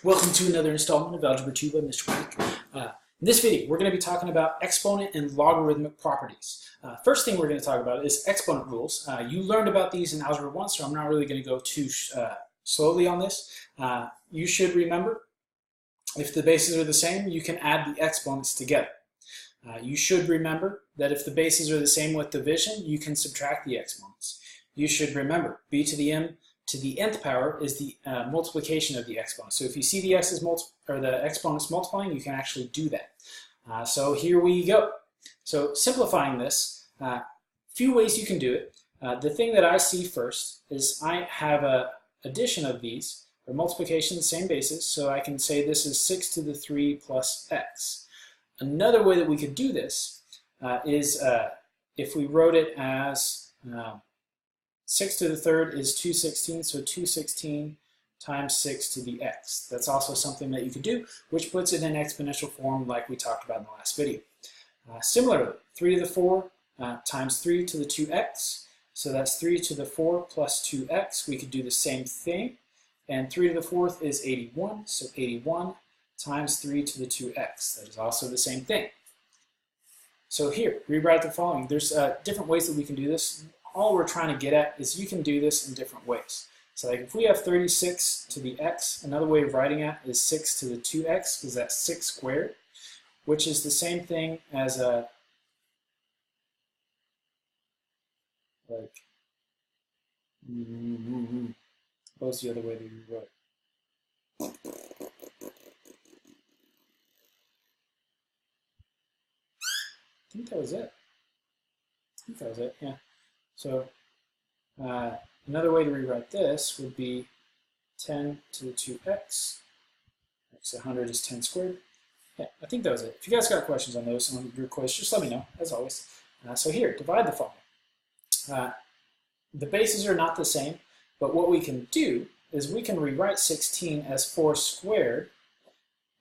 Welcome to another installment of Algebra 2 by Mr. Quick. In this video, we're going to be talking about exponent and logarithmic properties. First thing we're going to talk about is exponent rules. You learned about these in Algebra 1, so I'm not really going to go too slowly on this. You should remember, if the bases are the same, you can add the exponents together. You should remember that if the bases are the same with division, you can subtract the exponents. You should remember, b to the m to the nth power is the multiplication of the exponent. So if you see the the exponents multiplying, you can actually do that. So here we go. So simplifying this, few ways you can do it. The thing that I see first is I have a addition of these, or multiplication, the same basis, so I can say this is 6 to the 3 plus x. Another way that we could do this is if we wrote it as 6 to the third is 216, so 216 times 6 to the x. That's also something that you could do, which puts it in exponential form like we talked about in the last video. Similarly, 3 to the 4 times 3 to the 2x, so that's 3 to the 4 plus 2x. We could do the same thing, and 3 to the 4th is 81, so 81 times 3 to the 2x. That is also the same thing. So here, rewrite the following. There's different ways that we can do this. All we're trying to get at is you can do this in different ways. So like if we have 36 to the x, another way of writing it is 6 to the 2x, because that's 6 squared, which is the same thing as a, what's the other way that you wrote it? I think that was it. Yeah. So another way to rewrite this would be 10 to the 2x. So 100 is 10 squared. Yeah, I think that was it. If you guys got questions on those, on your quiz, just let me know, as always. So here, divide the following. The bases are not the same, but what we can do is we can rewrite 16 as 4 squared,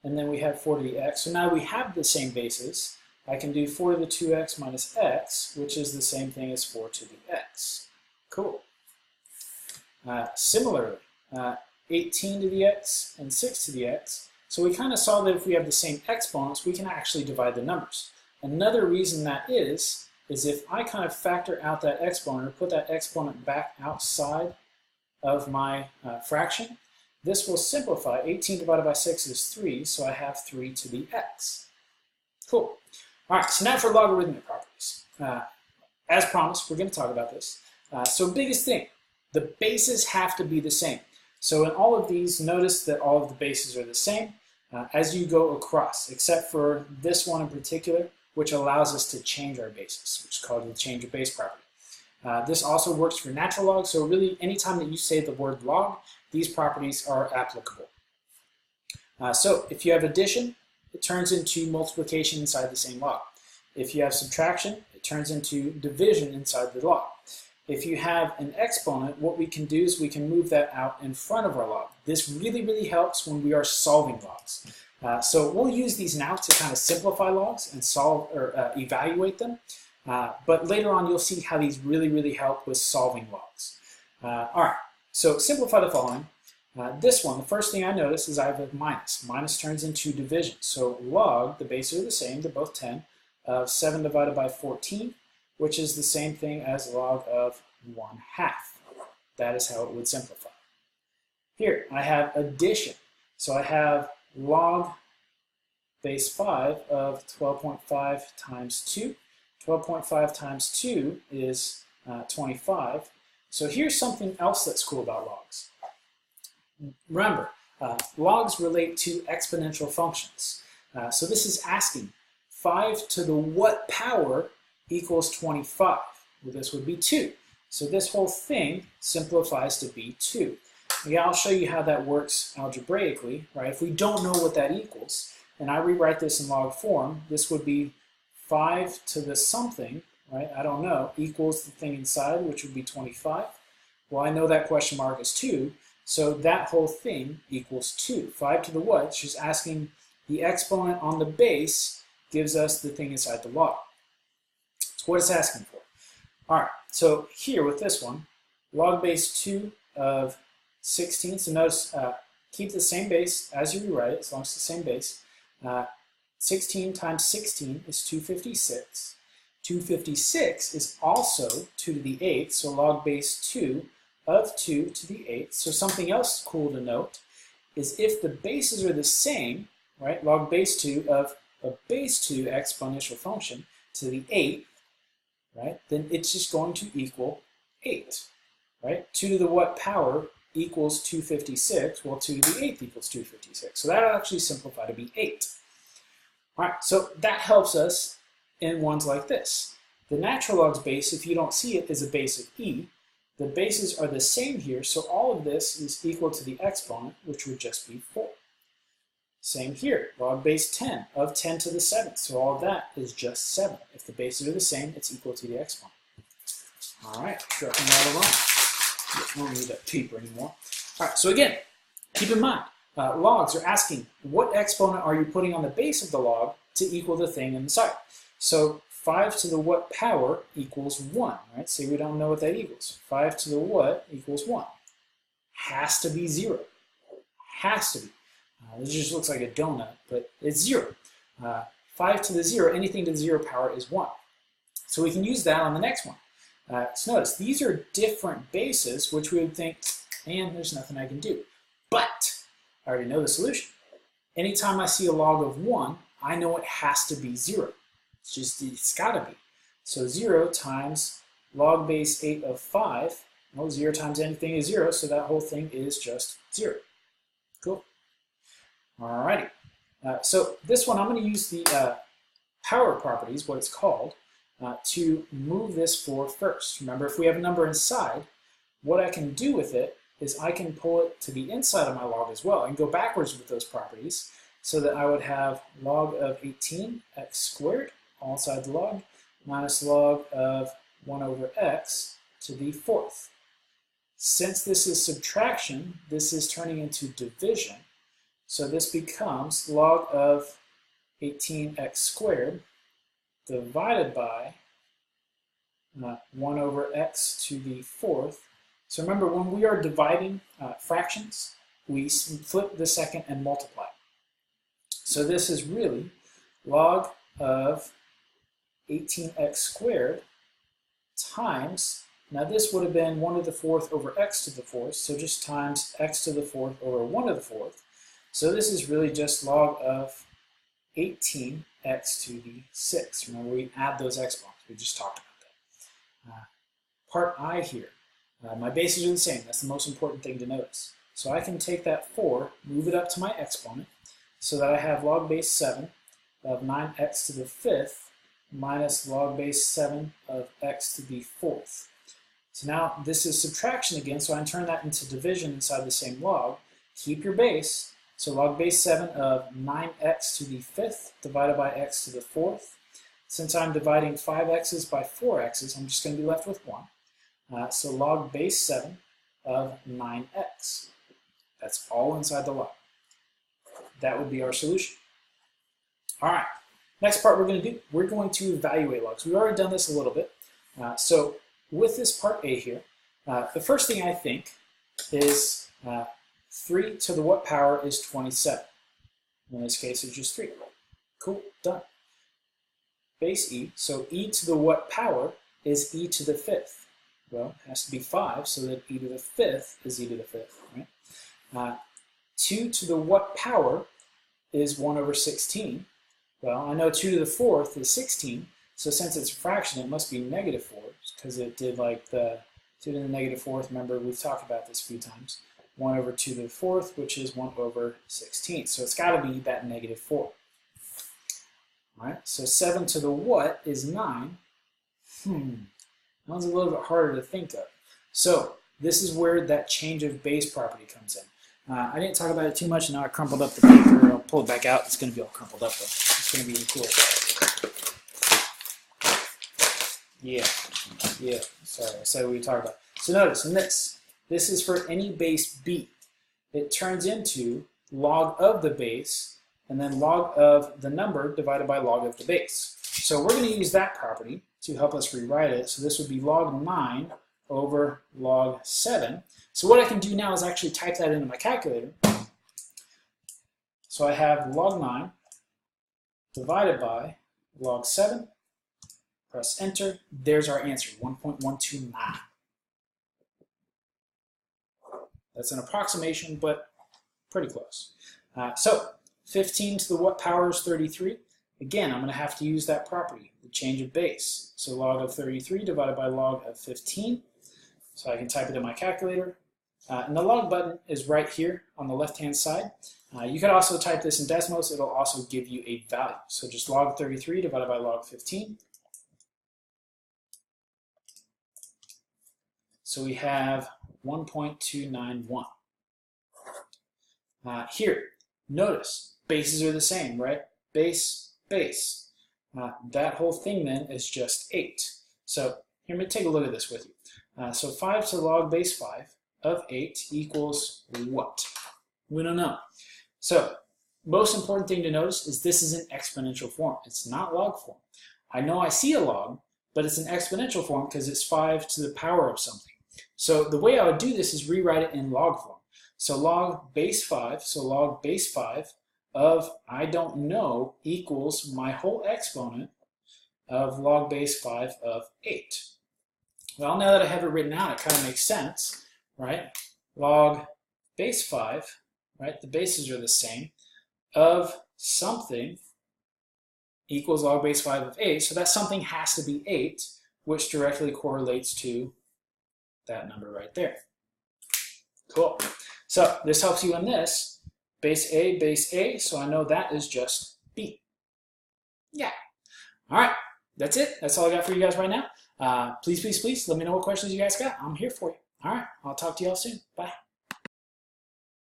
and then we have 4 to the x. So now we have the same bases. I can do 4 to the 2x minus x, which is the same thing as 4 to the x. Cool. Similarly, 18 to the x and 6 to the x. So we kind of saw that if we have the same exponents, we can actually divide the numbers. Another reason that is if I kind of factor out that exponent, or put that exponent back outside of my fraction, this will simplify. 18 divided by 6 is 3, so I have 3 to the x. Cool. All right, so now for logarithmic properties. As promised, we're going to talk about this. So biggest thing, the bases have to be the same. So in all of these, notice that all of the bases are the same as you go across, except for this one in particular, which allows us to change our basis, which is called the change of base property. This also works for natural log, so really anytime that you say the word log, these properties are applicable. So if you have addition, it turns into multiplication inside the same log. If you have subtraction, it turns into division inside the log. If you have an exponent, what we can do is we can move that out in front of our log. This really helps when we are solving logs. So we'll use these now to kind of simplify logs and solve or evaluate them. But later on, you'll see how these really help with solving logs. All right, so simplify the following. This one, the first thing I notice is I have a minus. Minus turns into division. So log, the bases are the same, they're both 10, of 7 divided by 14, which is the same thing as log of 1/2. That is how it would simplify. Here, I have addition. So I have log base 5 of 12.5 times 2. 12.5 times 2 is 25. So here's something else that's cool about logs. Remember, logs relate to exponential functions. So this is asking 5 to the what power equals 25? Well, this would be 2. So this whole thing simplifies to be 2. Yeah, I'll show you how that works algebraically, right? If we don't know what that equals, and I rewrite this in log form, this would be 5 to the something, right? I don't know, equals the thing inside, which would be 25. Well, I know that question mark is 2. So that whole thing equals 2. 5 to the what? She's asking the exponent on the base gives us the thing inside the log. That's what it's asking for. All right, so here with this one, log base 2 of 16. So notice keep the same base as you rewrite it, as long as it's the same base. 16 times 16 is 256. 256 is also 2 to the 8th, so log base 2 of 2 to the 8th. So something else cool to note is if the bases are the same, right, log base 2 of a base 2 exponential function to the 8th, right, then it's just going to equal 8, right? 2 to the what power equals 256, well 2 to the 8th equals 256. So that'll actually simplify to be 8. All right, so that helps us in ones like this. The natural log's base, if you don't see it, is a base of e. The bases are the same here, so all of this is equal to the exponent, which would just be 4. Same here, log base 10 of 10 to the 7th, so all of that is just 7. If the bases are the same, it's equal to the exponent. All right, dropping that along. We don't need that paper anymore. All right, so again, keep in mind, logs are asking what exponent are you putting on the base of the log to equal the thing inside. So 5 to the what power equals 1, right? Say we don't know what that equals. 5 to the what equals 1. Has to be 0. Has to be. This just looks like a donut, but it's 0. 5 to the 0, anything to the 0 power is 1. So we can use that on the next one. So notice, these are different bases, which we would think, man, there's nothing I can do. But I already know the solution. Anytime I see a log of 1, I know it has to be 0. It's got to be. So 0 times log base 8 of 5, well, 0 times anything is 0, so that whole thing is just 0. Cool. Alrighty. So this one, I'm going to use the power properties, what it's called, to move this forward first. Remember, if we have a number inside, what I can do with it is I can pull it to the inside of my log as well and go backwards with those properties so that I would have log of 18 x squared all inside the log minus log of 1 over x to the 4th. Since this is subtraction, this is turning into division. So this becomes log of 18x squared divided by 1 over x to the 4th. So remember, when we are dividing fractions, we flip the second and multiply. So this is really log of 18x squared times, now this would have been 1 to the 4th over x to the 4th, so just times x to the 4th over 1 to the 4th. So this is really just log of 18x to the 6th. Remember, we add those exponents. We just talked about that. Part I here, my bases are the same. That's the most important thing to notice. So I can take that 4, move it up to my exponent, so that I have log base 7 of 9x to the 5th minus log base 7 of x to the 4th. So now this is subtraction again, so I can turn that into division inside the same log. Keep your base. So log base 7 of 9x to the 5th divided by x to the 4th. Since I'm dividing 5x's by 4x's, I'm just going to be left with 1. So log base 7 of 9x. That's all inside the log. That would be our solution. All right, next part we're going to do, we're going to evaluate logs. We've already done this a little bit. So with this part A here, the first thing I think is 3 to the what power is 27. In this case, it's just 3. Cool, done. Base e, so e to the what power is e to the 5th. Well, it has to be 5, so that e to the 5th is e to the 5th, right? 2 to the what power is 1 over 16. Well, I know 2 to the 4th is 16, so since it's a fraction, it must be negative 4, because it did like the 2 to the negative 4th. Remember, we've talked about this a few times. 1 over 2 to the 4th, which is 1 over 16. So it's got to be that negative 4. All right, so 7 to the what is 9. That one's a little bit harder to think of. So this is where that change of base property comes in. I didn't talk about it too much, and now I crumpled up the paper. I'll pull it back out. It's going to be all crumpled up, though. It's going to be cool. Yeah. Sorry, I said what we talked about. So notice in this is for any base b. It turns into log of the base, and then log of the number divided by log of the base. So we're going to use that property to help us rewrite it. So this would be log 9 over log 7. So what I can do now is actually type that into my calculator, So I have log 9 divided by log 7. Press enter. There's our answer, 1.129. That's an approximation, but pretty close. So 15 to the what power is 33? Again, I'm going to have to use that property, the change of base. So log of 33 divided by log of 15. So I can type it in my calculator. And the log button is right here on the left-hand side. You could also type this in decimals. It'll also give you a value. So just log 33 divided by log 15. So we have 1.291. Here, notice, bases are the same, right? Base, base. That whole thing then is just 8. So here, let me take a look at this with you. So 5 to log base 5 of 8 equals what? We don't know. So most important thing to notice is this is an exponential form. It's not log form. I know I see a log, but it's an exponential form because it's 5 to the power of something. So the way I would do this is rewrite it in log form. So log base 5, so log base 5 of I don't know equals my whole exponent of log base 5 of 8. Well, now that I have it written out, it kind of makes sense, right? Log base 5, right? The bases are the same, of something equals log base 5 of 8. So that something has to be 8, which directly correlates to that number right there. Cool. So this helps you in this. Base A, so I know that is just B. Yeah. All right. That's it. That's all I got for you guys right now. Please let me know what questions you guys got. I'm here for you. All right. I'll talk to y'all soon. Bye.